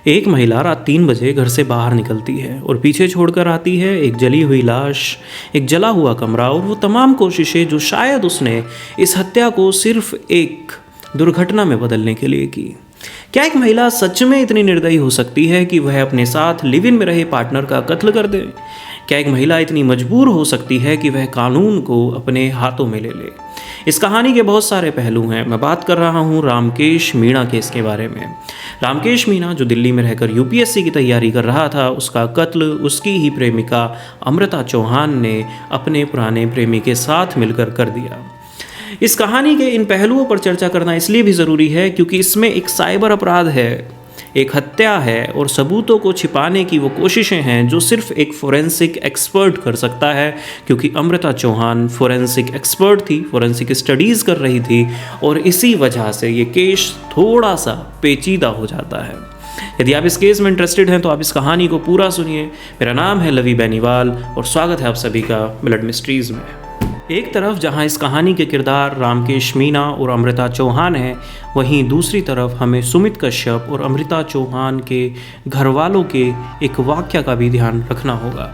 एक महिला रात 3 बजे घर से बाहर निकलती है और पीछे छोड़कर आती है एक जली हुई लाश, एक जला हुआ कमरा और वो तमाम कोशिशें जो शायद उसने इस हत्या को सिर्फ एक दुर्घटना में बदलने के लिए की। क्या एक महिला सच में इतनी निर्दयी हो सकती है कि वह अपने साथ लिव इन में रहे पार्टनर का कत्ल कर दे? क्या एक महिला इतनी मजबूर हो सकती है कि वह कानून को अपने हाथों में ले ले? इस कहानी के बहुत सारे पहलू हैं। मैं बात कर रहा हूँ रामकेश मीणा केस के बारे में। रामकेश मीणा जो दिल्ली में रहकर यूपीएससी की तैयारी कर रहा था, उसका कत्ल उसकी ही प्रेमिका अमृता चौहान ने अपने पुराने प्रेमी के साथ मिलकर कर दिया। इस कहानी के इन पहलुओं पर चर्चा करना इसलिए भी ज़रूरी है क्योंकि इसमें एक साइबर अपराध है, एक हत्या है और सबूतों को छिपाने की वो कोशिशें हैं जो सिर्फ एक फोरेंसिक एक्सपर्ट कर सकता है। क्योंकि अमृता चौहान फोरेंसिक एक्सपर्ट थी, फोरेंसिक स्टडीज़ कर रही थी और इसी वजह से ये केस थोड़ा सा पेचीदा हो जाता है। यदि आप इस केस में इंटरेस्टेड हैं तो आप इस कहानी को पूरा सुनिए। मेरा नाम है लवी बेनीवाल और स्वागत है आप सभी का ब्लड मिस्ट्रीज़ में। एक तरफ जहां इस कहानी के किरदार रामकेश मीणा और अमृता चौहान हैं, वहीं दूसरी तरफ हमें सुमित कश्यप और अमृता चौहान के घरवालों के एक वाकया का भी ध्यान रखना होगा।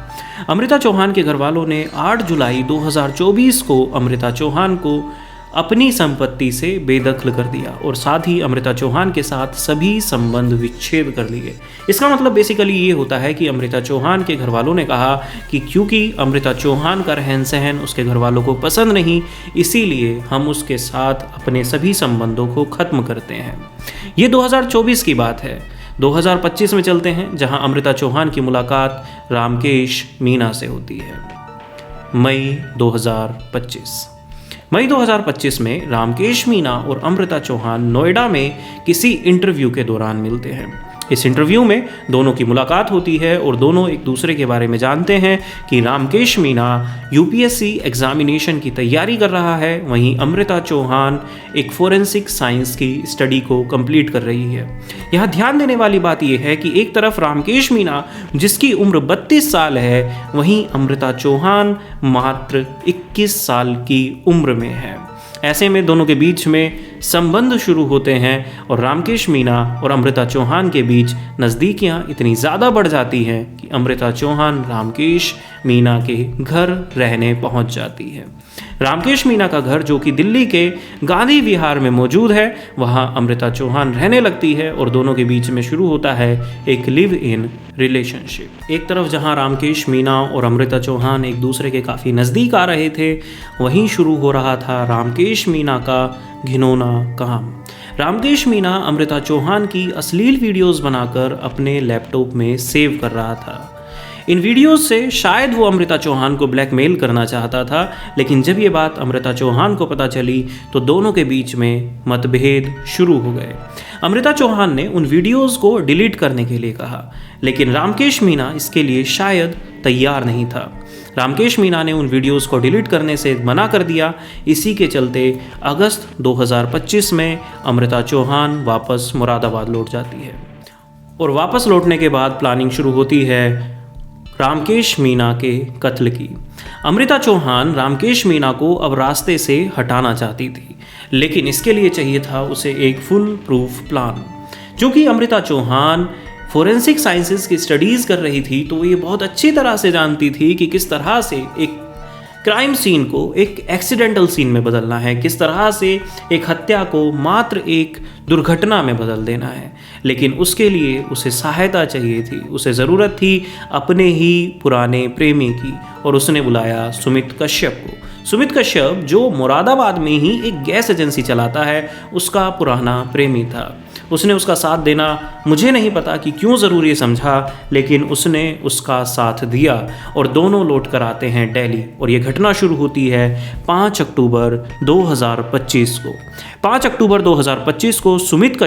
अमृता चौहान के घरवालों ने 8 जुलाई 2024 को अमृता चौहान को अपनी संपत्ति से बेदखल कर दिया और साथ ही अमृता चौहान के साथ सभी संबंध विच्छेद कर लिए। इसका मतलब बेसिकली ये होता है कि अमृता चौहान के घरवालों ने कहा कि क्योंकि अमृता चौहान का रहन सहन उसके घरवालों को पसंद नहीं, इसीलिए हम उसके साथ अपने सभी संबंधों को ख़त्म करते हैं। ये 2024 की बात है। 2025 में चलते हैं जहां अमृता चौहान की मुलाकात रामकेश मीणा से होती है। मई 2025 में रामकेश मीणा और अमृता चौहान नोएडा में किसी इंटरव्यू के दौरान मिलते हैं। इस इंटरव्यू में दोनों की मुलाकात होती है और दोनों एक दूसरे के बारे में जानते हैं कि रामकेश मीणा यूपीएससी एग्जामिनेशन की तैयारी कर रहा है, वहीं अमृता चौहान एक फोरेंसिक साइंस की स्टडी को कंप्लीट कर रही है। यहाँ ध्यान देने वाली बात यह है कि एक तरफ रामकेश मीणा जिसकी उम्र 32 साल है, वहीं अमृता चौहान मात्र 21 साल की उम्र में है। ऐसे में दोनों के बीच में संबंध शुरू होते हैं और रामकेश मीणा और अमृता चौहान के बीच नज़दीकियाँ इतनी ज़्यादा बढ़ जाती हैं कि अमृता चौहान रामकेश मीणा के घर रहने पहुंच जाती है। रामकेश मीणा का घर जो कि दिल्ली के गांधी विहार में मौजूद है, वहां अमृता चौहान रहने लगती है और दोनों के बीच में शुरू होता है एक लिव इन रिलेशनशिप। एक तरफ जहां रामकेश मीणा और अमृता चौहान एक दूसरे के काफ़ी नज़दीक आ रहे थे, वहीं शुरू हो रहा था रामकेश मीणा का घिनौना काम। रामकेश मीणा अमृता चौहान की अश्लील वीडियोस बनाकर अपने लैपटॉप में सेव कर रहा था। इन वीडियोस से शायद वो अमृता चौहान को ब्लैकमेल करना चाहता था, लेकिन जब ये बात अमृता चौहान को पता चली तो दोनों के बीच में मतभेद शुरू हो गए। अमृता चौहान ने उन वीडियोस को डिलीट करने के लिए कहा, लेकिन रामकेश मीणा इसके लिए शायद तैयार नहीं था। रामकेश मीणा ने उन वीडियोस को डिलीट करने से मना कर दिया। इसी के चलते अगस्त 2025 में अमृता चौहान वापस मुरादाबाद लौट जाती है और वापस लौटने के बाद प्लानिंग शुरू होती है रामकेश मीणा के कत्ल की। अमृता चौहान रामकेश मीणा को अब रास्ते से हटाना चाहती थी, लेकिन इसके लिए चाहिए था उसे एक फुल प्रूफ प्लान। क्योंकि अमृता चौहान फोरेंसिक साइंसेस की स्टडीज़ कर रही थी, तो ये बहुत अच्छी तरह से जानती थी कि किस तरह से एक क्राइम सीन को एक एक्सीडेंटल सीन में बदलना है, किस तरह से एक हत्या को मात्र एक दुर्घटना में बदल देना है। लेकिन उसके लिए उसे सहायता चाहिए थी, उसे ज़रूरत थी अपने ही पुराने प्रेमी की, और उसने बुलाया सुमित कश्यप को। सुमित कश्यप जो मुरादाबाद में ही एक गैस एजेंसी चलाता है, उसका पुराना प्रेमी था। उसने उसका साथ देना, मुझे नहीं पता कि क्यों ज़रूरी समझा, लेकिन उसने उसका साथ दिया और दोनों लौट कर आते हैं दिल्ली। और ये घटना शुरू होती है 5 अक्टूबर 2025 को। 5 अक्टूबर 2025 को सुमित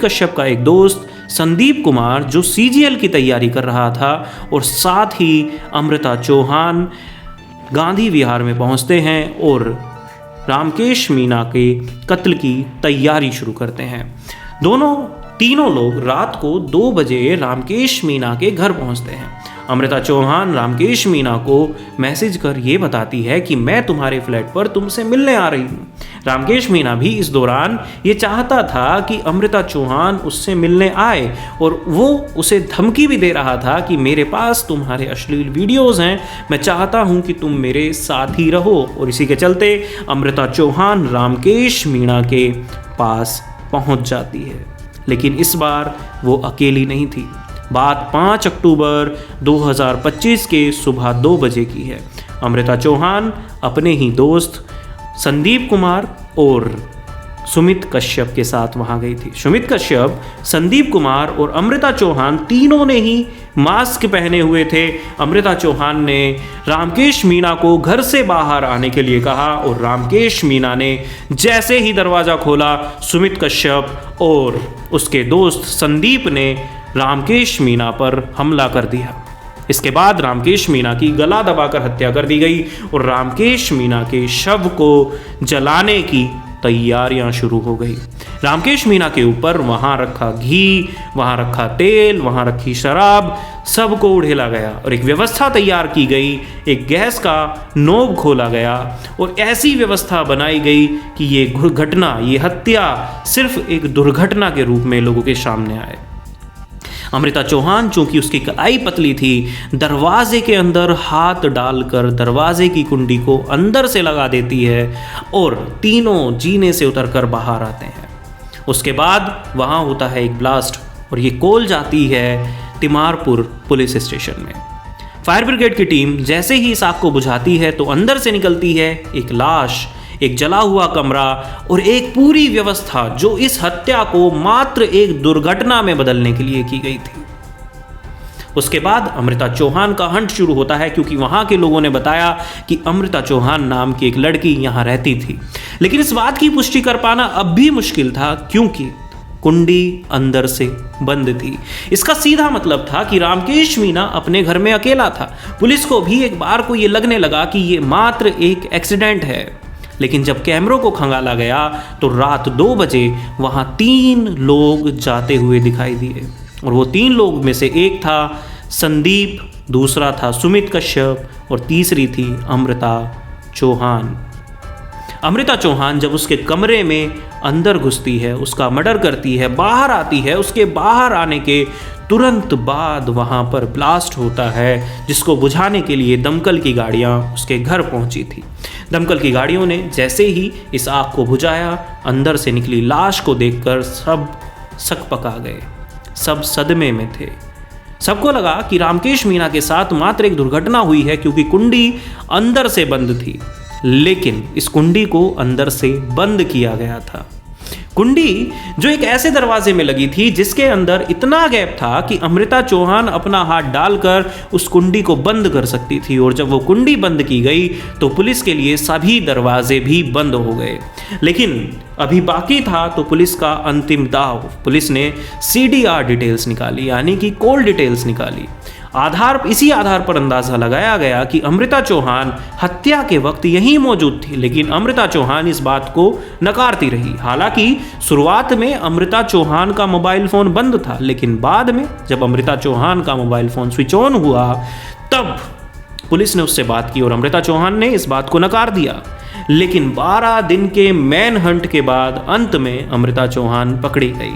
कश्यप का एक दोस्त संदीप कुमार जो सीजीएल की तैयारी कर रहा था, और साथ ही अमृता चौहान गांधी विहार में पहुंचते हैं और रामकेश मीणा के कत्ल की तैयारी शुरू करते हैं। दोनों तीनों लोग रात को 2 बजे रामकेश मीणा के घर पहुंचते हैं। अमृता चौहान रामकेश मीणा को मैसेज कर ये बताती है कि मैं तुम्हारे फ्लैट पर तुमसे मिलने आ रही हूँ। रामकेश मीणा भी इस दौरान ये चाहता था कि अमृता चौहान उससे मिलने आए और वो उसे धमकी भी दे रहा था कि मेरे पास तुम्हारे अश्लील वीडियोस हैं, मैं चाहता हूँ कि तुम मेरे साथ ही रहो। और इसी के चलते अमृता चौहान रामकेश मीणा के पास पहुँच जाती है, लेकिन इस बार वो अकेली नहीं थी। बात 5 अक्टूबर 2025 के सुबह 2 बजे की है। अमृता चौहान अपने ही दोस्त संदीप कुमार और सुमित कश्यप के साथ वहां गई थी। सुमित कश्यप, संदीप कुमार और अमृता चौहान तीनों ने ही मास्क पहने हुए थे। अमृता चौहान ने रामकेश मीणा को घर से बाहर आने के लिए कहा और रामकेश मीणा ने जैसे ही दरवाज़ा खोला, सुमित कश्यप और उसके दोस्त संदीप ने रामकेश मीणा पर हमला कर दिया। इसके बाद रामकेश मीणा की गला दबाकर हत्या कर दी गई और रामकेश मीणा के शव को जलाने की तैयारियां शुरू हो गई। रामकेश मीणा के ऊपर वहाँ रखा घी, वहाँ रखा तेल, वहाँ रखी शराब, सबको उड़ेला गया और एक व्यवस्था तैयार की गई। एक गैस का नोब खोला गया और ऐसी व्यवस्था बनाई गई कि ये घटना, ये हत्या सिर्फ एक दुर्घटना के रूप में लोगों के सामने आए। अमृता चौहान, चूंकि उसकी कलाई पतली थी, दरवाजे के अंदर हाथ डालकर दरवाजे की कुंडी को अंदर से लगा देती है और तीनों जीने से उतरकर बाहर आते हैं। उसके बाद वहाँ होता है एक ब्लास्ट और ये कॉल जाती है तिमारपुर पुलिस स्टेशन में। फायर ब्रिगेड की टीम जैसे ही इस आग को बुझाती है तो अंदर से निकलती है एक लाश, एक जला हुआ कमरा और एक पूरी व्यवस्था जो इस हत्या को मात्र एक दुर्घटना में बदलने के लिए की गई थी। उसके बाद अमृता चौहान का हंट शुरू होता है, क्योंकि वहां के लोगों ने बताया कि अमृता चौहान नाम की एक लड़की यहां रहती थी। लेकिन इस बात की पुष्टि कर पाना अब भी मुश्किल था, क्योंकि कुंडी अंदर से बंद थी। इसका सीधा मतलब था कि रामकेश मीणा अपने घर में अकेला था। पुलिस को भी एक बार को ये लगने लगा कि ये मात्र एक एक्सीडेंट है। लेकिन जब कैमरों को खंगाला गया तो रात 2 बजे वहाँ 3 लोग जाते हुए दिखाई दिए और वो 3 लोग में से एक था संदीप, दूसरा था सुमित कश्यप और तीसरी थी अमृता चौहान। अमृता चौहान जब उसके कमरे में अंदर घुसती है, उसका मर्डर करती है, बाहर आती है, उसके बाहर आने के तुरंत बाद वहाँ पर ब्लास्ट होता है, जिसको बुझाने के लिए दमकल की गाड़ियाँ उसके घर पहुँची थी। दमकल की गाड़ियों ने जैसे ही इस आग को बुझाया, अंदर से निकली लाश को देखकर सब सकपका गए, सब सदमे में थे। सबको लगा कि रामकेश मीणा के साथ मात्र एक दुर्घटना हुई है, क्योंकि कुंडी अंदर से बंद थी। लेकिन इस कुंडी को अंदर से बंद किया गया था। कुंडी जो एक ऐसे दरवाजे में लगी थी जिसके अंदर इतना गैप था कि अमृता चौहान अपना हाथ डालकर उस कुंडी को बंद कर सकती थी। और जब वो कुंडी बंद की गई तो पुलिस के लिए सभी दरवाजे भी बंद हो गए। लेकिन अभी बाकी था तो पुलिस का अंतिम दाव। पुलिस ने CDR डिटेल्स निकाली, यानी कि कॉल डिटेल्स निकाली। इसी आधार पर अंदाजा लगाया गया कि अमृता चौहान हत्या के वक्त यहीं मौजूद थी। लेकिन अमृता चौहान इस बात को नकारती रही। हालांकि शुरुआत में अमृता चौहान का मोबाइल फ़ोन बंद था, लेकिन बाद में जब अमृता चौहान का मोबाइल फ़ोन स्विच ऑन हुआ तब पुलिस ने उससे बात की और अमृता चौहान ने इस बात को नकार दिया। लेकिन 12 दिन के मैन हंट के बाद अंत में अमृता चौहान पकड़ी गई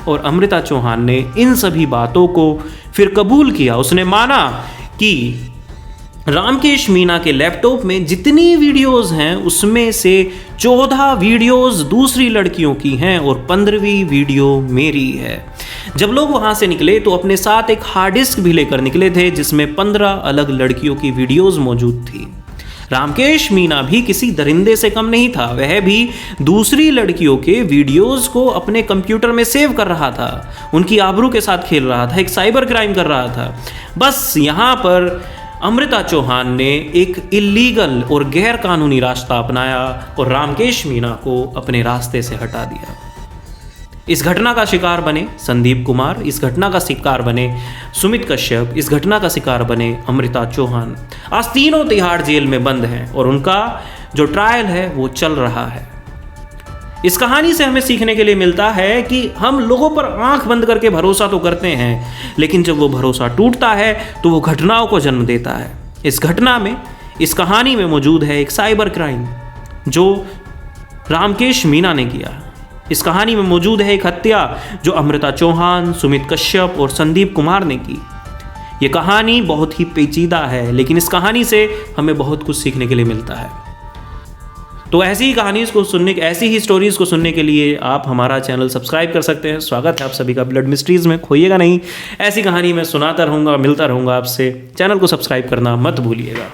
और अमृता चौहान ने इन सभी बातों को फिर कबूल किया। उसने माना कि रामकेश मीणा के लैपटॉप में जितनी वीडियोस हैं उसमें से 14 वीडियोस दूसरी लड़कियों की हैं और 15वीं वीडियो मेरी है। जब लोग वहाँ से निकले तो अपने साथ एक हार्ड डिस्क भी लेकर निकले थे जिसमें 15 अलग लड़कियों की वीडियोस मौजूद थी। रामकेश मीणा भी किसी दरिंदे से कम नहीं था। वह भी दूसरी लड़कियों के वीडियोस को अपने कंप्यूटर में सेव कर रहा था, उनकी आबरू के साथ खेल रहा था, एक साइबर क्राइम कर रहा था। बस यहाँ पर अमृता चौहान ने एक इलीगल और गैर कानूनी रास्ता अपनाया और रामकेश मीणा को अपने रास्ते से हटा दिया। इस घटना का शिकार बने संदीप कुमार, इस घटना का शिकार बने सुमित कश्यप, इस घटना का शिकार बने अमृता चौहान। आज तीनों तिहाड़ जेल में बंद हैं और उनका जो ट्रायल है वो चल रहा है। इस कहानी से हमें सीखने के लिए मिलता है कि हम लोगों पर आंख बंद करके भरोसा तो करते हैं, लेकिन जब वो भरोसा टूटता है तो वो घटनाओं को जन्म देता है। इस घटना में, इस कहानी में मौजूद है एक साइबर क्राइम जो रामकेश मीना ने किया। इस कहानी में मौजूद है एक हत्या जो अमृता चौहान, सुमित कश्यप और संदीप कुमार ने की। ये कहानी बहुत ही पेचीदा है, लेकिन इस कहानी से हमें बहुत कुछ सीखने के लिए मिलता है। तो ऐसी ही स्टोरीज को सुनने के लिए आप हमारा चैनल सब्सक्राइब कर सकते हैं। स्वागत है आप सभी का ब्लड मिस्ट्रीज में। खोइएगा नहीं, ऐसी कहानी मैं सुनाता रहूँगा, मिलता रहूँगा आपसे। चैनल को सब्सक्राइब करना मत भूलिएगा।